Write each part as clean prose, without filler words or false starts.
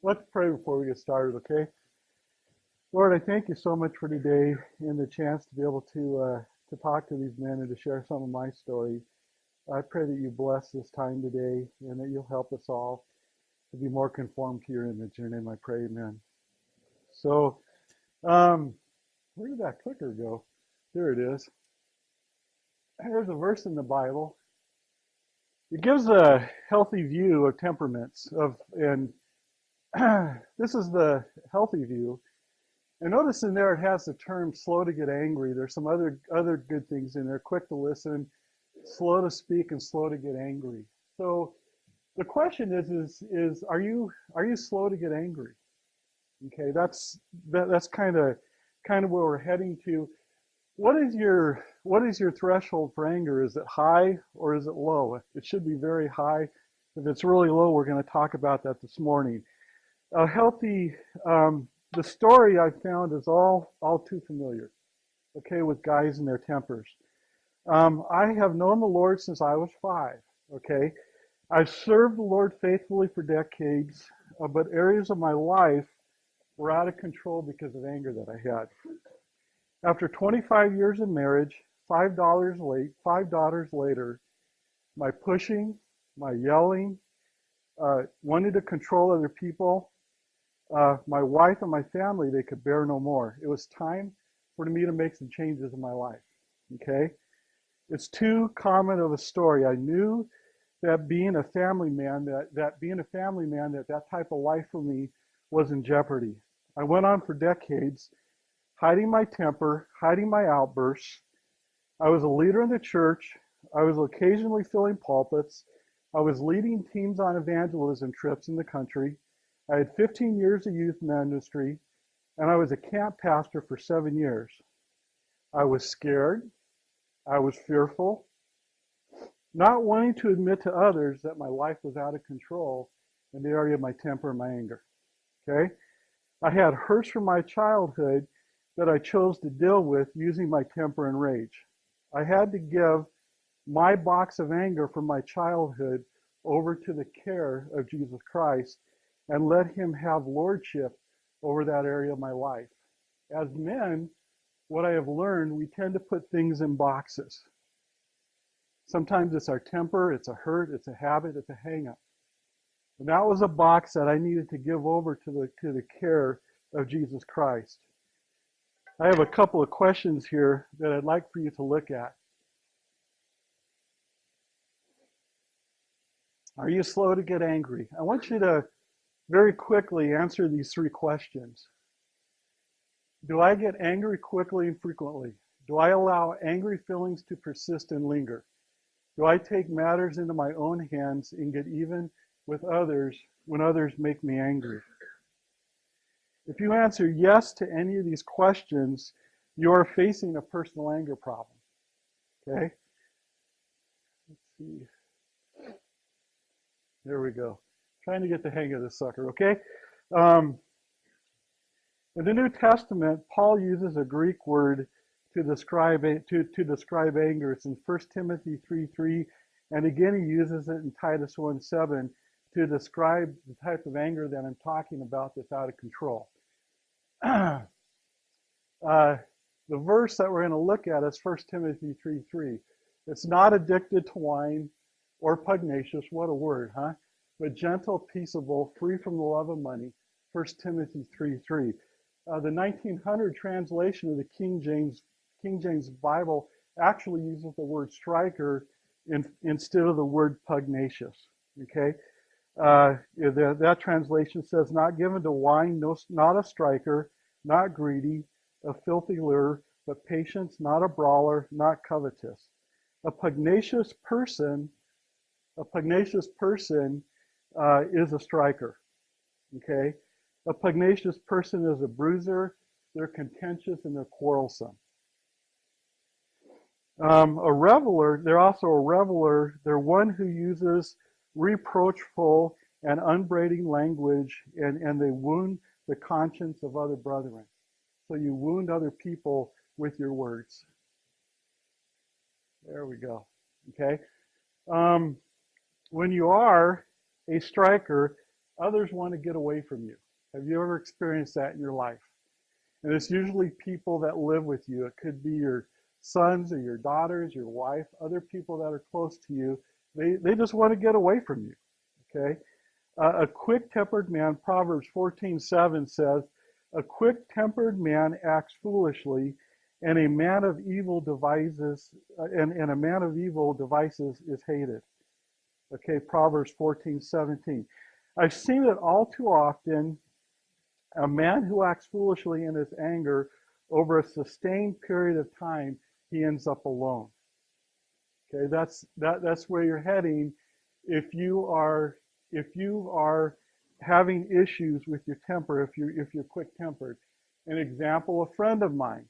Let's pray before we get started, okay? Lord, I thank you so much for today and the chance to be able to talk to these men and to share some of my story. I pray that you bless this time today and that you'll help us all to be more conformed to your image. In your name I pray, amen. So, where did that clicker go? There it is. There's a verse in the Bible. It gives a healthy view of temperaments, and this is the healthy view. And notice in there it has the term slow to get angry. There's some other good things in there. Quick to listen, slow to speak, and slow to get angry. So the question is are you slow to get angry? Okay, that's kind of where we're heading to. What is your threshold for anger? Is it high or is it low? It should be very high. If it's really low, we're going to talk about that this morning. A healthy the story I found is all too familiar, okay, with guys and their tempers. I have known the Lord since I was 5, okay? I've served the Lord faithfully for decades, but areas of my life were out of control because of anger that I had. After 25 years of marriage, 5 daughters later, my pushing, my yelling, wanting to control other people, my wife and my family, they could bear no more. It was time for me to make some changes in my life, okay? It's too common of a story. I knew that being a family man, that type of life for me was in jeopardy. I went on for decades, hiding my temper, hiding my outbursts. I was a leader in the church. I was occasionally filling pulpits. I was leading teams on evangelism trips in the country. I had 15 years of youth ministry, and I was a camp pastor for 7 years. I was scared. I was fearful, not wanting to admit to others that my life was out of control in the area of my temper and my anger. Okay? I had hurts from my childhood that I chose to deal with using my temper and rage. I had to give my box of anger from my childhood over to the care of Jesus Christ and let him have lordship over that area of my life. As men, what I have learned, we tend to put things in boxes. Sometimes it's our temper, it's a hurt, it's a habit, it's a hang-up. And that was a box that I needed to give over to the care of Jesus Christ. I have a couple of questions here that I'd like for you to look at. Are you slow to get angry? I want you to very quickly answer these 3 questions. Do I get angry quickly and frequently? Do I allow angry feelings to persist and linger? Do I take matters into my own hands and get even with others when others make me angry? If you answer yes to any of these questions, you are facing a personal anger problem. Okay? Let's see. There we go. Trying to get the hang of this sucker, okay? In the New Testament, Paul uses a Greek word to describe anger. It's in 1 Timothy 3:3, and again he uses it in Titus 1:7 to describe the type of anger that I'm talking about that's out of control. The verse that we're going to look at is 1 Timothy 3:3. It's not addicted to wine or pugnacious, what a word, huh? But gentle, peaceable, free from the love of money, 1 Timothy 3:3. The 1900 translation of the King James Bible actually uses the word striker instead of the word pugnacious. Okay, that translation says, "Not given to wine, not a striker, not greedy, a filthy lure, but patience, not a brawler, not covetous." A pugnacious person is a striker. Okay. A pugnacious person is a bruiser, they're contentious, and they're quarrelsome. They're also a reveler. They're one who uses reproachful and upbraiding language, and they wound the conscience of other brethren. So you wound other people with your words. There we go. Okay. When you are a striker, Others want to get away from you. Have you ever experienced that in your life? And it's usually people that live with you. It could be your sons or your daughters, your wife, other people that are close to you. They just want to get away from you. Okay? A quick-tempered man, Proverbs 14:7 says, a quick-tempered man acts foolishly, and a man of evil devices and a man of evil devices is hated. Okay, Proverbs 14:17. I've seen it all too often. A man who acts foolishly in his anger over a sustained period of time, he ends up alone. Okay, that's where you're heading if you are having issues with your temper, if you're quick-tempered. An example, a friend of mine.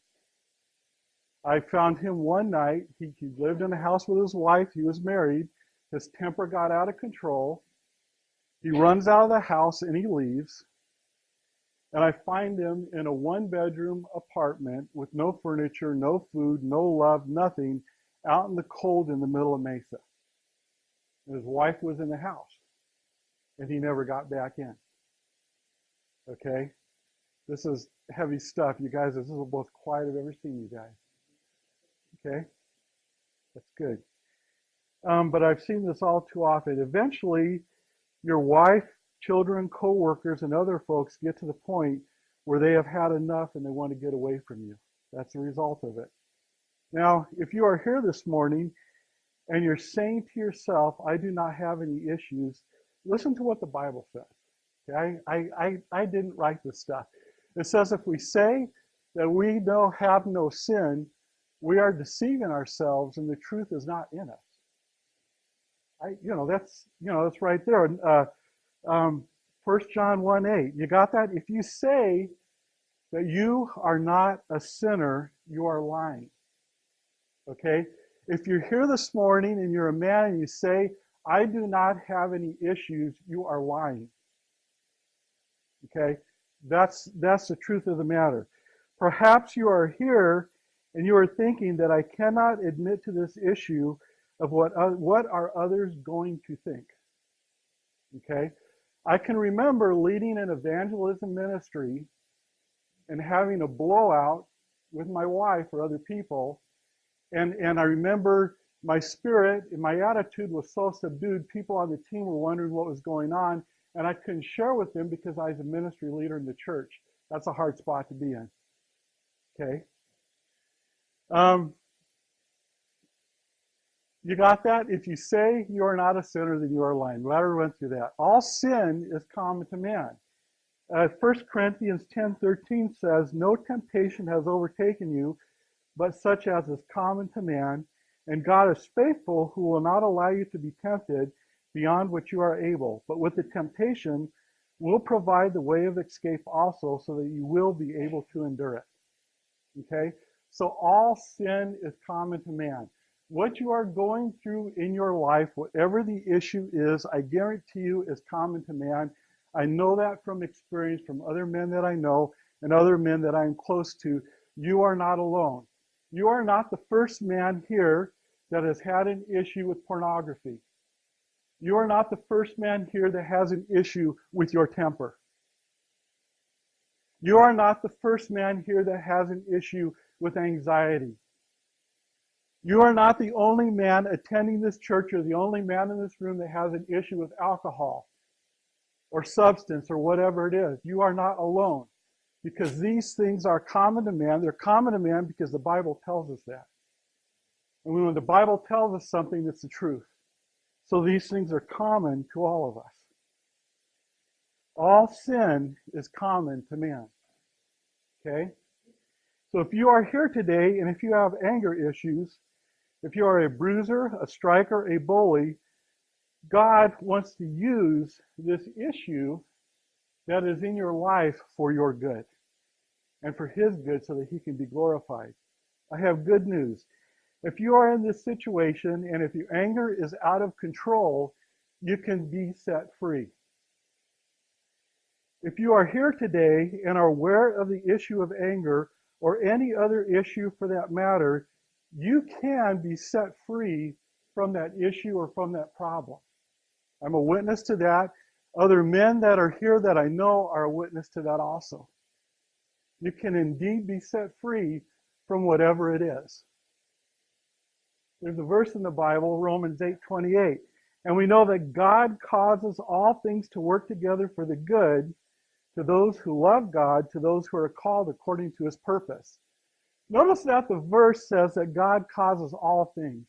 I found him one night. He lived in a house with his wife. He was married. His temper got out of control. He runs out of the house and he leaves. And I find him in a one-bedroom apartment with no furniture, no food, no love, nothing, out in the cold in the middle of Mesa. And his wife was in the house. And he never got back in. Okay? This is heavy stuff, you guys. This is the most quiet I've ever seen you guys. Okay? That's good. But I've seen this all too often. Eventually, your wife, children, co-workers, and other folks get to the point where they have had enough and they want to get away from you. That's the result of it. Now, if you are here this morning and you're saying to yourself, I do not have any issues, listen to what the Bible says. Okay? I didn't write this stuff. It says if we say that we have no sin, we are deceiving ourselves and the truth is not in us. That's right there. 1 John 1:8. You got that? If you say that you are not a sinner, you are lying. Okay? If you're here this morning and you're a man and you say, I do not have any issues, you are lying. Okay? That's the truth of the matter. Perhaps you are here and you are thinking that I cannot admit to this issue of what are others going to think. Okay? I can remember leading an evangelism ministry and having a blowout with my wife or other people. And I remember my spirit and my attitude was so subdued, people on the team were wondering what was going on, and I couldn't share with them because I was a ministry leader in the church. That's a hard spot to be in. Okay? You got that? If you say you are not a sinner, then you are lying. We already went through that. All sin is common to man. 1 Corinthians 10:13 says, no temptation has overtaken you, but such as is common to man. And God is faithful, who will not allow you to be tempted beyond what you are able. But with the temptation, will provide the way of escape also, so that you will be able to endure it. Okay? So all sin is common to man. What you are going through in your life, whatever the issue is, I guarantee you is common to man. I know that from experience from other men that I know and other men that I'm close to. You are not alone. You are not the first man here that has had an issue with pornography. You are not the first man here that has an issue with your temper. You are not the first man here that has an issue with anxiety. You are not the only man attending this church or the only man in this room that has an issue with alcohol or substance or whatever it is. You are not alone, because these things are common to man. They're common to man because the Bible tells us that. And when the Bible tells us something, it's the truth. So these things are common to all of us. All sin is common to man. Okay? So if you are here today and if you have anger issues, if you are a bruiser, a striker, a bully, God wants to use this issue that is in your life for your good and for His good, so that He can be glorified. I have good news. If you are in this situation and if your anger is out of control, you can be set free. If you are here today and are aware of the issue of anger or any other issue for that matter, you can be set free from that issue or from that problem. I'm a witness to that. Other men that are here that I know are a witness to that also. You can indeed be set free from whatever it is. There's a verse in the Bible, Romans 8:28, and we know that God causes all things to work together for the good to those who love God, to those who are called according to his purpose. Notice that the verse says that God causes all things.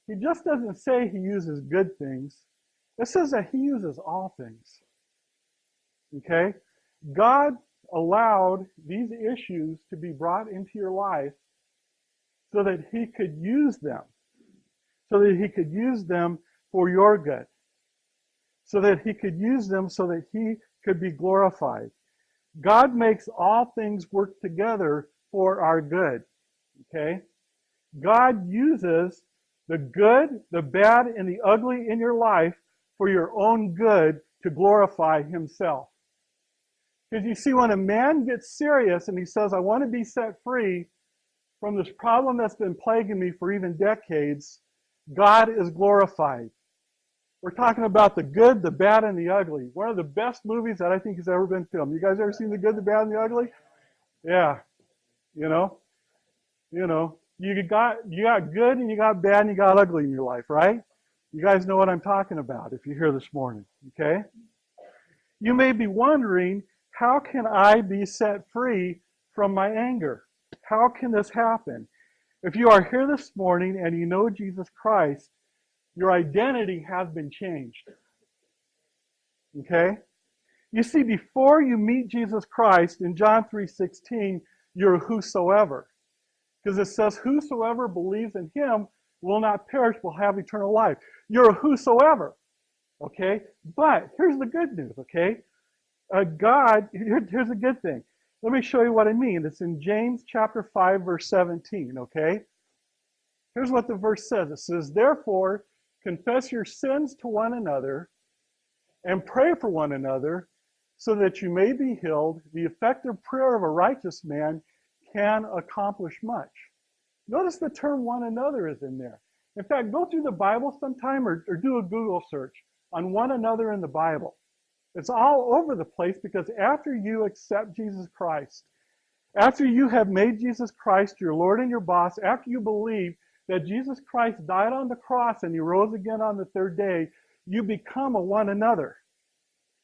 He just doesn't say he uses good things. It says that he uses all things. Okay? God allowed these issues to be brought into your life so that he could use them. So that he could use them for your good. So that he could use them so that he could be glorified. God makes all things work together for our good. Okay? God uses the good, the bad, and the ugly in your life for your own good to glorify himself. Because you see, when a man gets serious and he says, I want to be set free from this problem that's been plaguing me for even decades, God is glorified. We're talking about the good, the bad, and the ugly. One of the best movies that I think has ever been filmed. You guys ever seen The Good, the Bad, and the Ugly? Yeah. You know, you got good and you got bad and you got ugly in your life, right? You guys know what I'm talking about if you're here this morning, okay? You may be wondering, how can I be set free from my anger? How can this happen? If you are here this morning and you know Jesus Christ, your identity has been changed. Okay? You see, before you meet Jesus Christ, in John 3:16, you're whosoever. Because it says, whosoever believes in him will not perish, will have eternal life. You're a whosoever. Okay? But here's the good news, okay? Here's a good thing. Let me show you what I mean. It's in James chapter 5, verse 17, okay? Here's what the verse says. It says, therefore, confess your sins to one another and pray for one another so that you may be healed. The effective prayer of a righteous man can accomplish much. Notice the term one another is in there. In fact, go through the Bible sometime or do a Google search on one another in the Bible. It's all over the place because after you accept Jesus Christ, after you have made Jesus Christ your Lord and your boss, after you believe that Jesus Christ died on the cross and he rose again on the third day, you become a one another.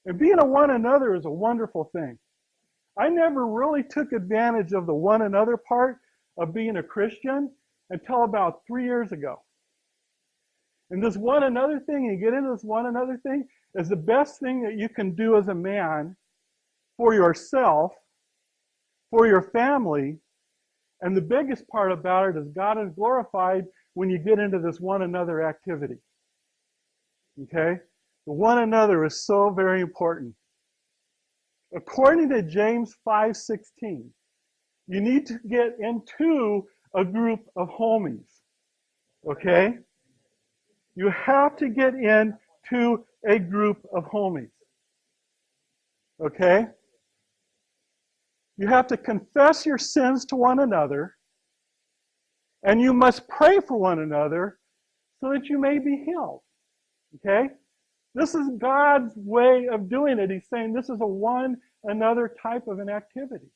And being a one another is a wonderful thing. I never really took advantage of the one another part of being a Christian until about 3 years ago. And this one another thing, you get into this one another thing, is the best thing that you can do as a man for yourself, for your family. And the biggest part about it is God is glorified when you get into this one another activity. Okay? The one another is so very important. According to James 5:16, you need to get into a group of homies. Okay? You have to get into a group of homies. Okay? You have to confess your sins to one another, and you must pray for one another so that you may be healed. Okay? This is God's way of doing it. He's saying this is a one another type of an activity.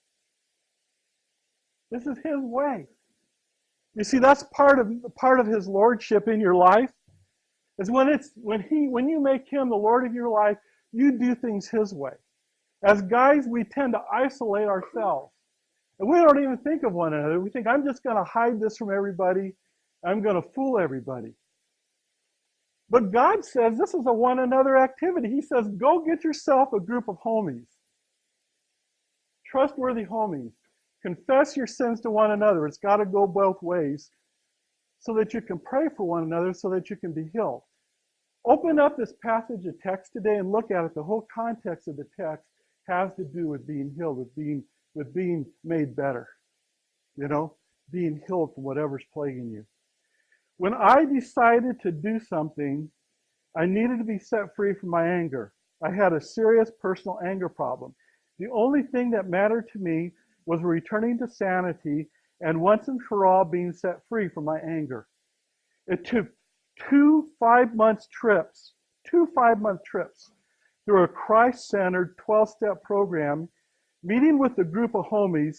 This is his way. You see, that's part of his lordship in your life. Is when you make him the Lord of your life, you do things his way. As guys, we tend to isolate ourselves. And we don't even think of one another. We think, I'm just going to hide this from everybody. I'm going to fool everybody. But God says this is a one another activity. He says, go get yourself a group of homies. Trustworthy homies. Confess your sins to one another. It's got to go both ways so that you can pray for one another so that you can be healed. Open up this passage of text today and look at it. The whole context of the text has to do with being healed, with being made better. You know, being healed from whatever's plaguing you. When I decided to do something, I needed to be set free from my anger. I had a serious personal anger problem. The only thing that mattered to me was returning to sanity and once and for all being set free from my anger. It took two 5-month trips through a Christ-centered 12-step program, meeting with a group of homies,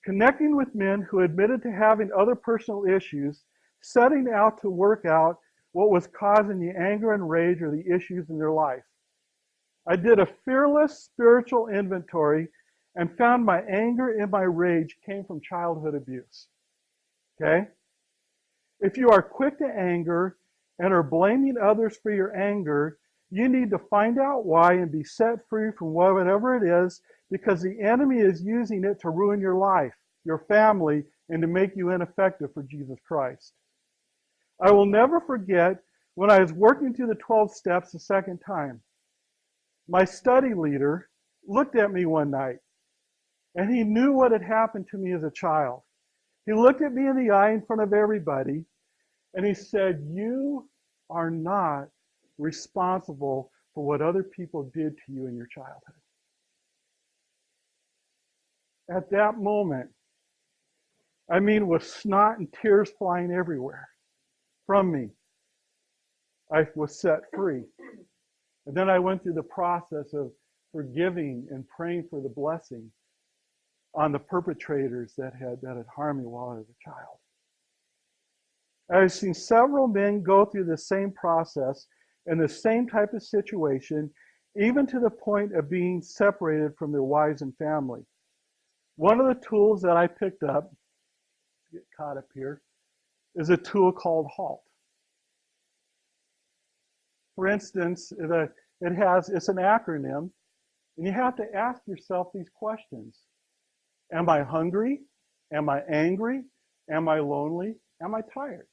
connecting with men who admitted to having other personal issues, setting out to work out what was causing the anger and rage or the issues in their life. I did a fearless spiritual inventory and found my anger and my rage came from childhood abuse. Okay? If you are quick to anger and are blaming others for your anger, you need to find out why and be set free from whatever it is, because the enemy is using it to ruin your life, your family, and to make you ineffective for Jesus Christ. I will never forget when I was working through the 12 steps the second time. My study leader looked at me one night, and he knew what had happened to me as a child. He looked at me in the eye in front of everybody, and he said, "You are not responsible for what other people did to you in your childhood." At that moment, I mean, with snot and tears flying everywhere from me, I was set free. And then I went through the process of forgiving and praying for the blessing on the perpetrators that had harmed me while I was a child. I've seen several men go through the same process in the same type of situation, even to the point of being separated from their wives and family. One of the tools that I picked up, get caught up here, is a tool called HALT. For instance, it's an acronym, and you have to ask yourself these questions. Am I hungry? Am I angry? Am I lonely? Am I tired?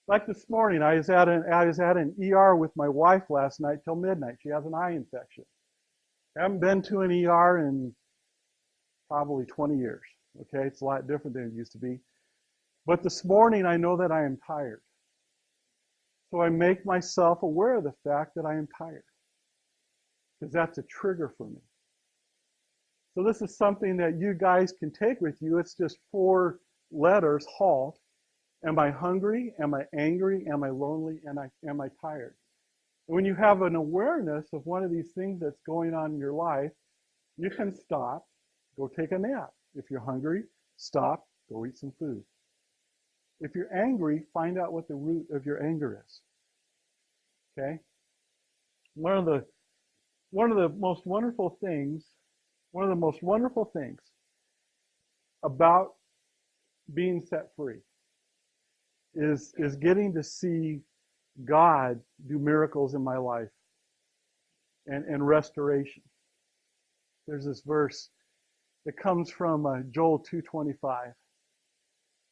Like this morning, I was at an ER with my wife last night till midnight. She has an eye infection. I haven't been to an ER in probably 20 years. Okay, it's a lot different than it used to be. But this morning, I know that I am tired. So I make myself aware of the fact that I am tired, because that's a trigger for me. So this is something that you guys can take with you. It's just 4 letters, HALT. Am I hungry? Am I angry? Am I lonely? Am I tired? And when you have an awareness of one of these things that's going on in your life, you can stop, go take a nap. If you're hungry, stop, go eat some food. If you're angry, find out what the root of your anger is. Okay? One of the most wonderful things about being set free is getting to see God do miracles in my life and restoration. There's this verse that comes from Joel 2:25.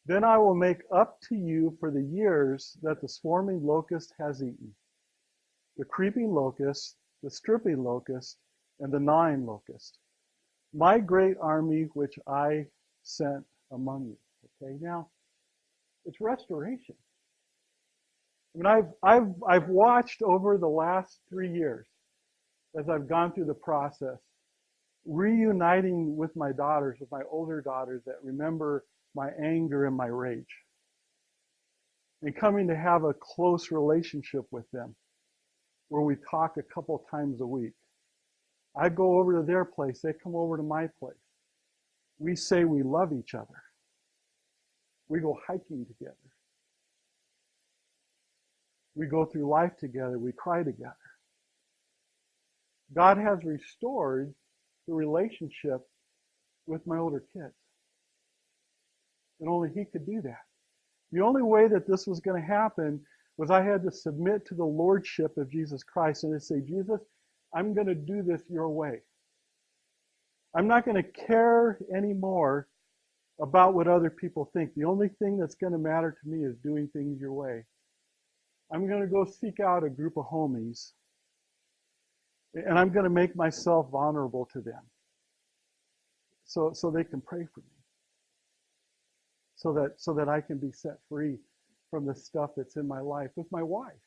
Then I will make up to you for the years that the swarming locust has eaten, the creeping locust, the stripping locust, and the gnawing locust, my great army which I sent among you. Okay, now it's restoration. I mean, I've watched over the last 3 years as I've gone through the process, reuniting with my daughters, with my older daughters that remember my anger and my rage, and coming to have a close relationship with them where we talk a couple times a week. I go over to their place, they come over to my place. We say we love each other. We go hiking together. We go through life together. We cry together. God has restored the relationship with my older kids. And only He could do that. The only way that this was going to happen was I had to submit to the lordship of Jesus Christ and to say, Jesus, I'm going to do this your way. I'm not going to care anymore about what other people think. The only thing that's going to matter to me is doing things your way. I'm going to go seek out a group of homies, and I'm going to make myself vulnerable to them so they can pray for me, so that I can be set free from the stuff that's in my life with my wife.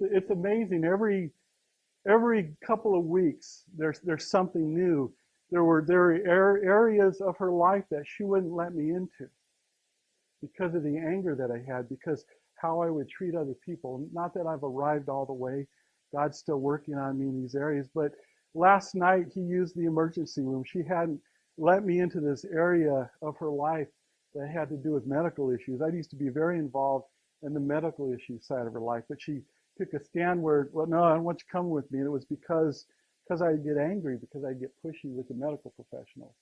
It's amazing. Every couple of weeks, there's something new. There were areas of her life that she wouldn't let me into because of the anger that I had, because how I would treat other people. Not that I've arrived all the way. God's still working on me in these areas. But last night, he used the emergency room. She hadn't let me into this area of her life that had to do with medical issues. I used to be very involved in the medical issue side of her life, but she took a stand where, well, no, I don't want you coming with me. And it was because I'd get angry, because I'd get pushy with the medical professionals.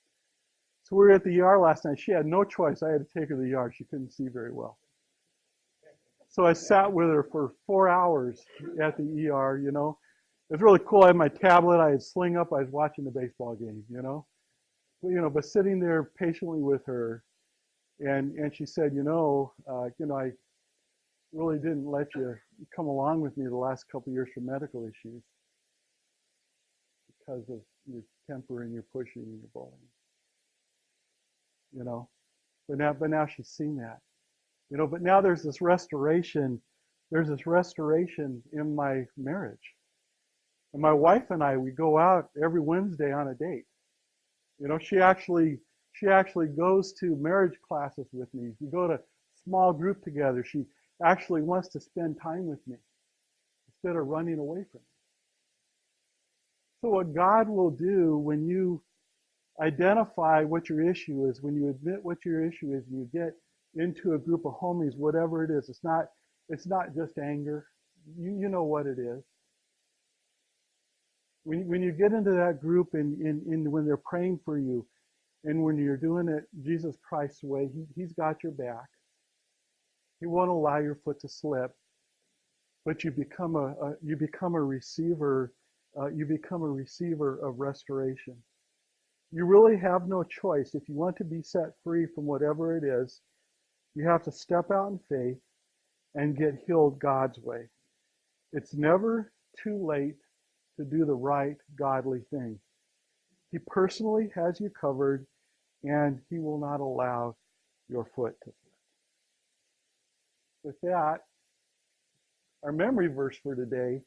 So we were at the ER last night. She had no choice. I had to take her to the ER. She couldn't see very well. So I sat with her for 4 hours at the ER, you know. It was really cool. I had my tablet. I had sling up. I was watching the baseball game, you know. But sitting there patiently with her, and she said, I really didn't let you come along with me the last couple of years for medical issues because of your temper and your pushing and your bullying, you know. But now she's seen that, you know. But now there's this restoration. There's this restoration in my marriage. And my wife and I, we go out every Wednesday on a date. You know, she actually goes to marriage classes with me. We go to small group together. She actually wants to spend time with me instead of running away from me. So what God will do when you identify what your issue is, when you admit what your issue is, and you get into a group of homies, whatever it is, it's not just anger. You know what it is. When you get into that group and when they're praying for you, and when you're doing it Jesus Christ's way, he's got your back. He won't allow your foot to slip, but you become a receiver. You become a receiver of restoration. You really have no choice. If you want to be set free from whatever it is, you have to step out in faith and get healed God's way. It's never too late to do the right godly thing. He personally has you covered, and he will not allow your foot to slip. With that, our memory verse for today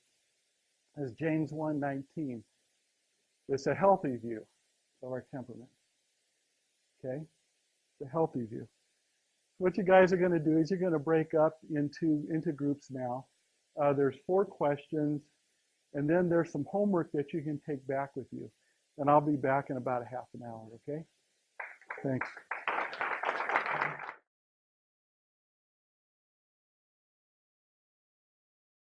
is James 1:19. It's a healthy view of our temperament. Okay? It's a healthy view. What you guys are going to do is you're going to break up into groups now. There's 4 questions, and then there's some homework that you can take back with you. And I'll be back in about a half an hour, okay? Thanks.